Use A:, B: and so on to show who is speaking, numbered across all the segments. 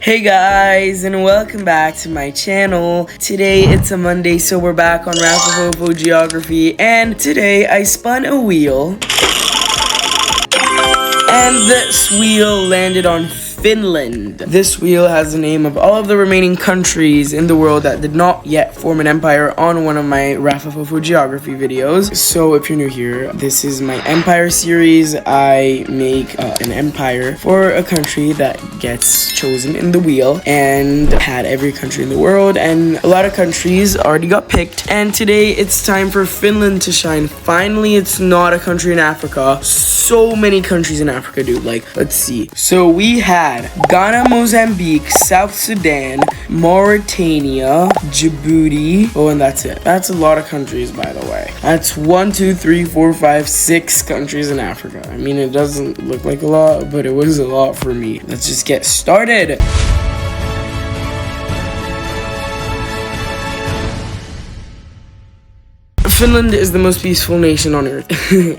A: Hey guys, and welcome back to my channel. Today it's a Monday, so we're back on Geographical Geography, and today I spun a wheel, and this wheel landed on Finland. This wheel has the name of all of the remaining countries in the world that did not yet form an empire on one of my Geographical Geography videos. So if you're new here, this is my empire series. I make an empire for a country that gets chosen in the wheel, and had every country in the world, and a lot of countries already got picked. And today it's time for Finland to shine. Finally, it's not a country in Africa. So many countries in Africa, dude. Like, let's see. So we had Ghana, Mozambique, South Sudan, Mauritania, Djibouti. Oh, and that's it. That's a lot of countries, by the way. That's 1, 2, 3, 4, 5, 6 countries in Africa. I mean, it doesn't look like a lot, but it was a lot for me. Let's just get started. Finland is the most peaceful nation on earth,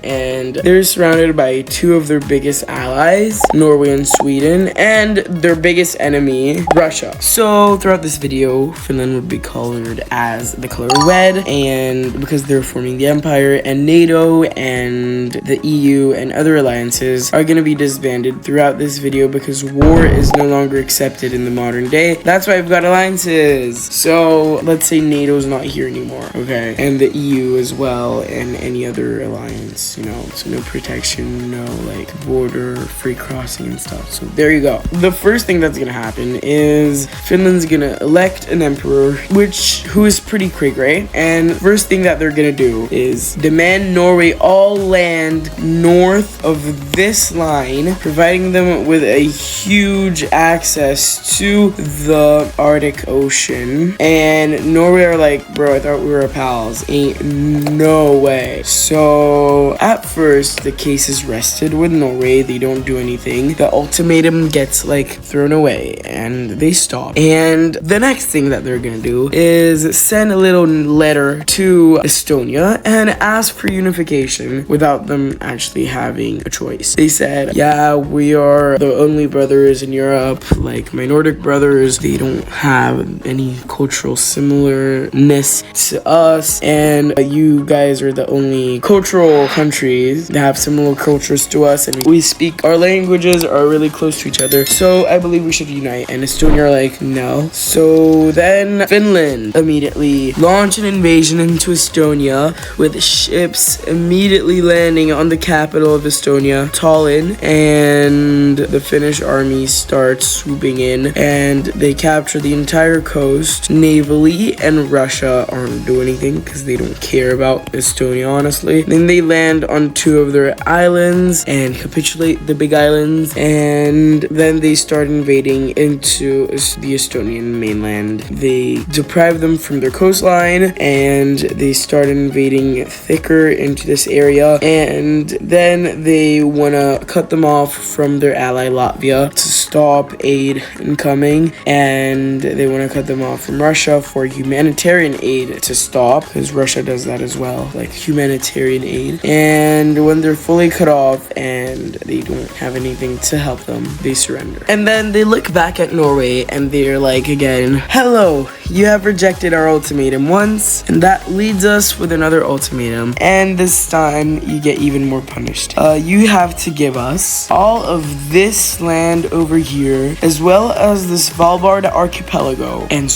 A: and they're surrounded by two of their biggest allies, Norway and Sweden, and their biggest enemy, Russia. So throughout this video, Finland would be colored as the color red, and because they're forming the empire, and NATO and the EU and other alliances are going to be disbanded throughout this video because war is no longer accepted in the modern day. That's why I've got alliances. So let's say NATO's not here anymore, okay, and the EU as well, and any other alliance, you know, so no protection, no like border free crossing and stuff. So there you go. The first thing that's gonna happen is Finland's gonna elect an emperor, who is pretty cray-cray, and first thing that they're gonna do is demand Norway all land north of this line, providing them with a huge access to the Arctic Ocean. And Norway are like, bro, I thought we were pals. Ain't no way. So at first the case is rested with Norway. They don't do anything. The ultimatum gets like thrown away and they stop. And the next thing that they're gonna do is send a little letter to Estonia and ask for unification without them actually having a choice. They said, yeah, we are the only brothers in Europe, like my Nordic brothers. They don't have any cultural similarness to us, and you guys are the only cultural countries that have similar cultures to us, and we speak, our languages are really close to each other, so I believe we should unite. And Estonia are like, no. So then Finland immediately launched an invasion into Estonia, with ships immediately landing on the capital of Estonia, Tallinn, and the Finnish army starts swooping in and they capture the entire coast navally, and Russia aren't doing anything because they don't care about Estonia, honestly. Then they land on two of their islands and capitulate the big islands, and then they start invading into the Estonian mainland. They deprive them from their coastline and they start invading thicker into this area, and then they want to cut them off from their ally Latvia to stop aid incoming, and they want to cut them off from Russia for humanitarian aid to stop, because Russia does that as well, like humanitarian aid. And when they're fully cut off and they don't have anything to help them, they surrender. And then they look back at Norway and they're like, again, hello, you have rejected our ultimatum once, and that leads us with another ultimatum, and this time you get even more punished. You have to give us all of this land over here, as well as this Svalbard archipelago. And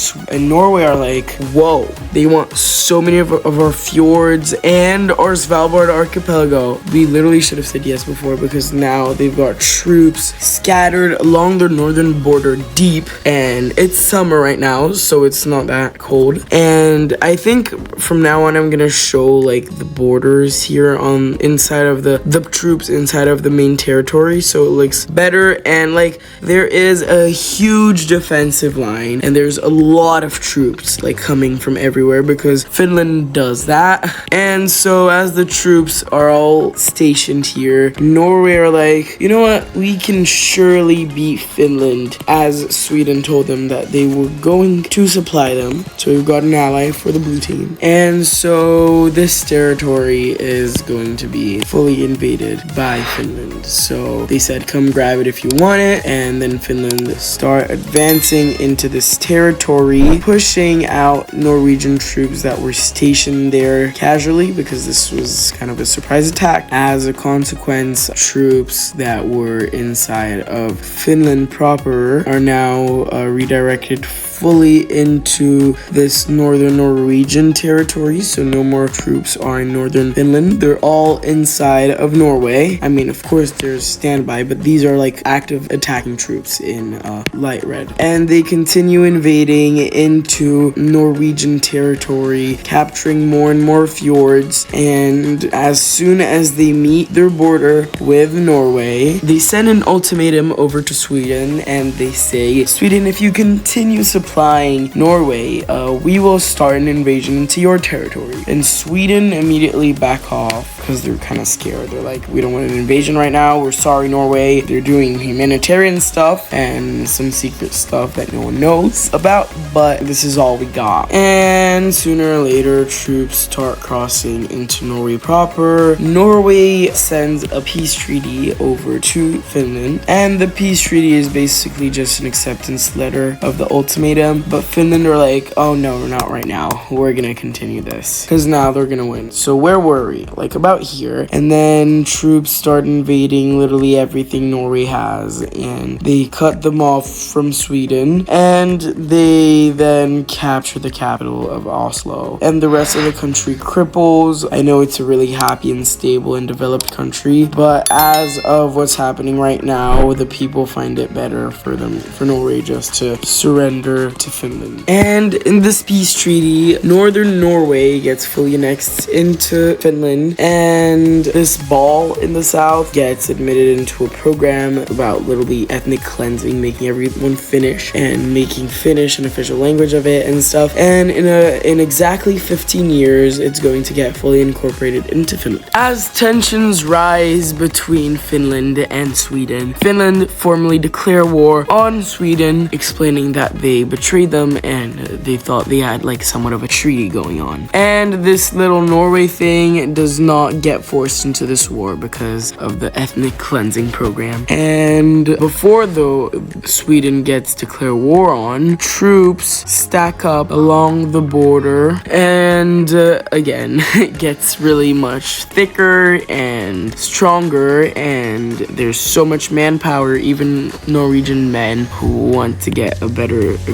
A: Norway are like, whoa, they want so many of our fjords and our Svalbard archipelago. We literally should have said yes before, because now they've got troops scattered along their northern border deep, and it's summer right now, so it's not that cold. And I think from now on I'm gonna show like the borders here on inside of the troops inside of the main territory, so it looks better. And like there is a huge defensive line and there's a lot of troops like coming from everywhere, because Finland does that. And so as the troops are all stationed here, Norway are like, you know what, we can surely beat Finland, as Sweden told them that they were going to supply them. So we've got an ally for the blue team. And so this territory is going to be fully invaded by Finland. So they said, come grab it if you want it. And then Finland start advancing into this territory, pushing out Norwegian troops that were stationed there casually, because this was kind of a surprise attack. As a consequence, troops that were inside of Finland proper are now redirected fully into this northern Norwegian territory. So no more troops are in northern Finland. They're all inside of Norway. I mean, of course, there's standby, but these are like active attacking troops in light red. And they continue invading into Norwegian territory, capturing more and more fjords. And as soon as they meet their border with Norway, they send an ultimatum over to Sweden, and they say, Sweden, if you continue supplying Norway, we will start an invasion into your territory. And Sweden immediately back off because they're kind of scared. They're like, we don't want an invasion right now. We're sorry, Norway. They're doing humanitarian stuff and some secret stuff that no one knows about, but this is all we got. And sooner or later, troops start crossing into Norway proper. Norway sends a peace treaty over to Finland, and the peace treaty is basically just an acceptance letter of the ultimatum. But Finland are like, oh no, not right now. We're gonna continue this because now they're gonna win. So where were we? Like about here. And then troops start invading literally everything Norway has, and they cut them off from Sweden, and they then capture the capital of Oslo, and the rest of the country cripples. I know it's a really happy and stable and developed country, but as of what's happening right now, the people find it better for Norway just to surrender to Finland. And in this peace treaty, northern Norway gets fully annexed into Finland, and this ball in the south gets admitted into a program about literally ethnic cleansing, making everyone Finnish and making Finnish an official language of it and stuff. And in exactly 15 years, it's going to get fully incorporated into Finland. As tensions rise between Finland and Sweden, Finland formally declare war on Sweden, explaining that they betrayed them and they thought they had like somewhat of a treaty going on. And this little Norway thing does not get forced into this war because of the ethnic cleansing program. And before though Sweden gets declared war on, troops stack up along the border, and again it gets really much thicker and stronger, and there's so much manpower. Even Norwegian men who want to get a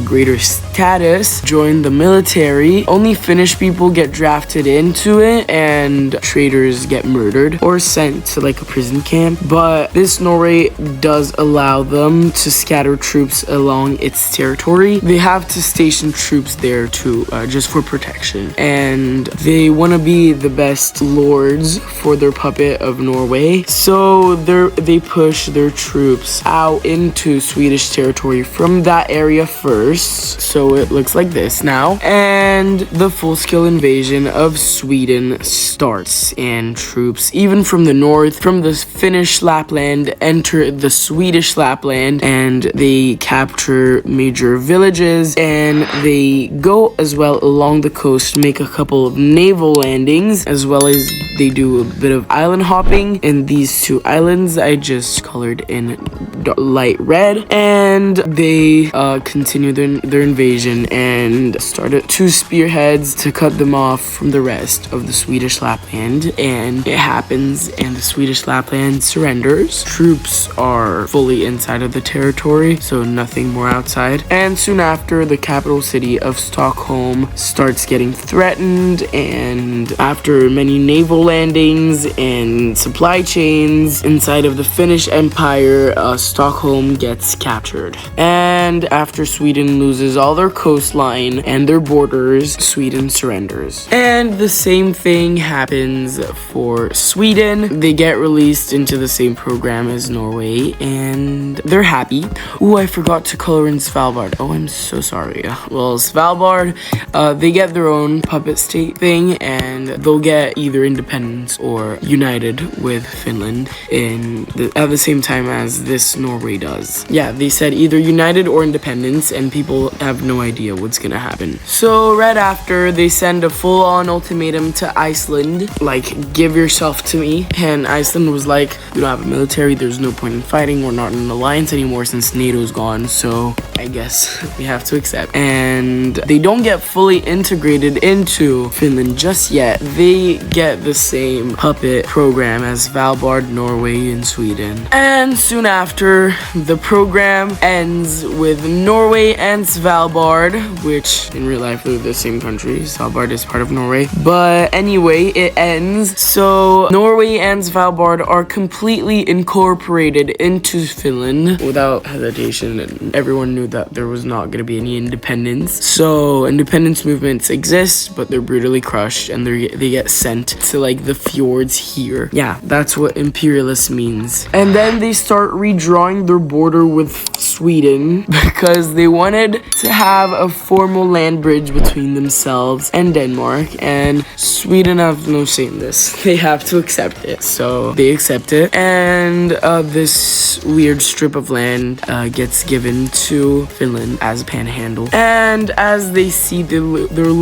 A: greater status join the military. Only Finnish people get drafted into it, and traitors get murdered or sent to like a prison camp. But this Norway does allow them to scatter troops along its territory. They have to station troops there too, just for protection, and they want to be the best lords for their puppet of Norway. So they push their troops out into Swedish territory from that area first. So it looks like this now, and the full-scale invasion of Sweden starts, and troops even from the north, from the Finnish Lapland, enter the Swedish Lapland, and they capture major villages, and they go as well along the coast, make a couple of naval landings, as well as they do a bit of island hopping. And these two islands I just colored in light red, and they continue their invasion and started two spearheads to cut them off from the rest of the Swedish Lapland. And it happens, and the Swedish Lapland surrenders. Troops are fully inside of the territory, so nothing more outside. And soon after, the capital city of Stockholm starts getting threatened, and after many naval landings and supply chains inside of the Finnish Empire, Stockholm gets captured. And after Sweden Finland loses all their coastline and their borders, Sweden surrenders. And the same thing happens for Sweden. They get released into the same program as Norway, and they're happy. Ooh, I forgot to color in Svalbard. Oh, I'm so sorry. Well, Svalbard, they get their own puppet state thing, and they'll get either independence or united with Finland at the same time as this Norway does. Yeah, they said either united or independence, and people have no idea what's gonna happen. So right after, they send a full-on ultimatum to Iceland, like, give yourself to me. And Iceland was like, we don't have a military, there's no point in fighting, we're not in an alliance anymore since NATO's gone, so I guess we have to accept. And they don't get fully integrated into Finland just yet. They get the same puppet program as Svalbard, Norway, and Sweden. And soon after, the program ends with Norway and Svalbard, which in real life they're the same country. Svalbard is part of Norway. But anyway, it ends. So Norway and Svalbard are completely incorporated into Finland without hesitation, and everyone knew that there was not going to be any independence. So independence movements exist, but they're brutally crushed, and they get sent to like the fjords here. Yeah, that's what imperialist means. And then they start redrawing their border with Sweden because they wanted to have a formal land bridge between themselves and Denmark, and Sweden have no say in this. They have to accept it. So they accept it, and this weird strip of land gets given to Finland as a panhandle. And as they see their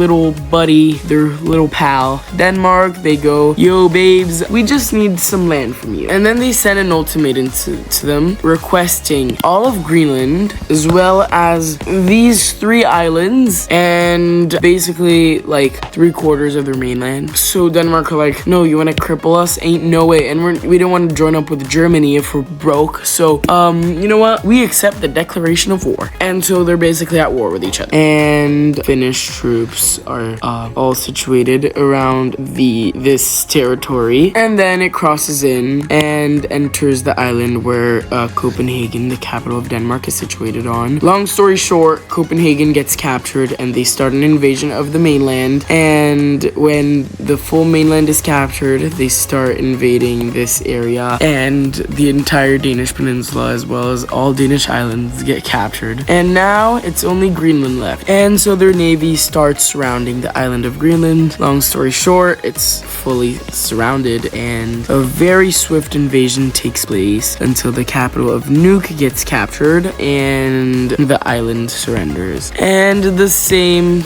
A: little buddy, their little pal, Denmark, they go, yo babes, we just need some land from you. And then they send an ultimatum to them requesting all of Greenland as well as these 3 islands and basically like 3/4 of their mainland. So Denmark are like, no, you want to cripple us? Ain't no way. And we don't want to join up with Germany if we're broke. So you know what, we accept the declaration of war. And so they're basically at war with each other. And Finnish troops are all situated around this territory, and then it crosses in and enters the island where Copenhagen, the capital of Denmark, is situated on. Long story short, Copenhagen gets captured and they start an invasion of the mainland, and when the full mainland is captured, they start invading this area, and the entire Danish peninsula as well as all Danish islands get captured. And now it's only Greenland left, and so their navy starts surrounding the island of Greenland. Long story short, it's fully surrounded, and a very swift invasion takes place until the capital of Nuuk gets captured and the island surrenders. And the same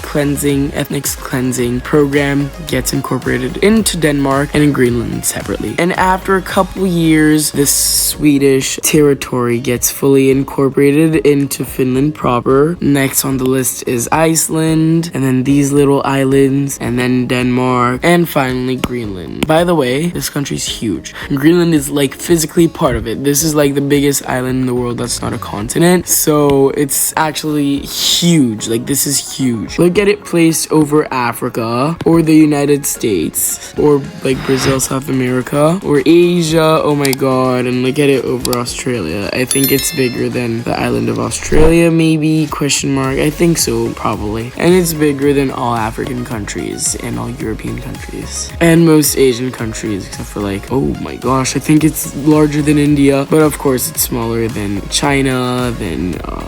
A: ethnic cleansing program gets incorporated into Denmark and in Greenland separately. And after a couple years, the Swedish territory gets fully incorporated into Finland proper. Next on the list is Iceland, and then these little islands, and then Denmark, and finally Greenland. By the way, this country's huge. Greenland is like physically part of it. This is like the biggest island in the world that's not a continent, so it's actually huge. Like, this is huge. Look at it placed over Africa or the United States or like Brazil, South America, or Asia. Oh my god. And look at it over Australia. I think it's bigger than the island of Australia, maybe, question mark. I think so, probably. And it's bigger than all African countries and all European countries and most Asian countries, except for like, oh my gosh, I think it's larger than India, but of course it's smaller than China, than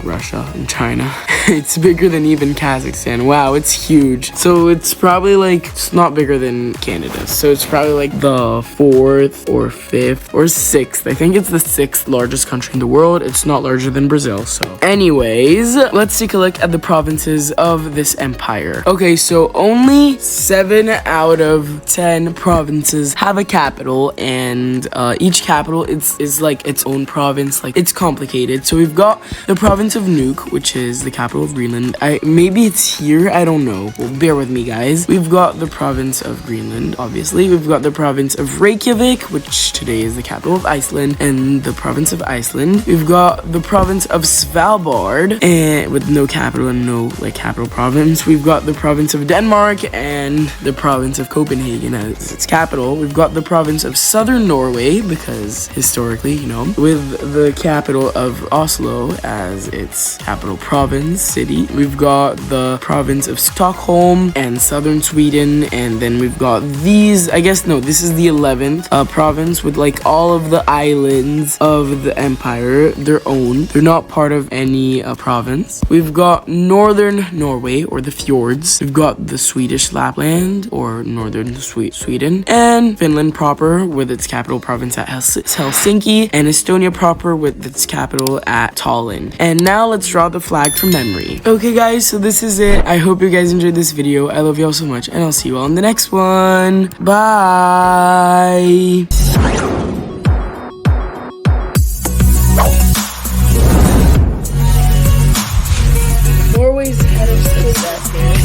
A: Russia and China. It's bigger than even Kazakhstan. Wow, it's huge. So it's probably like, it's not bigger than Canada, so it's probably like the 4th or 5th or 6th. I think it's the 6th largest country in the world. It's not larger than Brazil. So anyways, let's take a look at the provinces of this empire. Okay, so only 7 out of 10 provinces have a capital, and each capital is like its own province. Like, it's complicated. So we've got the province of Nuuk, which is the capital of Greenland. Maybe it's here, I don't know. Well, bear with me, guys. We've got the province of Greenland, obviously. We've got the province of Reykjavik, which today is the capital of Iceland, and the province of Iceland. We've got the province of Svalbard, and with no capital and no like capital province. We've got the province of Denmark and the province of Copenhagen as its capital. We've got the province of Southern Norway, because historically, you know, with the capital of Oslo as its capital province, city. We've got the province of Stockholm and southern Sweden, and then we've got these, I guess, no, this is the 11th province with like all of the islands of the empire, their own. They're not part of any province. We've got northern Norway, or the fjords. We've got the Swedish Lapland, or northern Sweden, and Finland proper with its capital province at Helsinki, and Estonia proper with its capital at Tallinn. And now let's draw the flag from memory. Okay guys, so this is it. I hope you guys enjoyed this video. I love you all so much, and I'll see you all in the next one. Bye. Norway's head of state.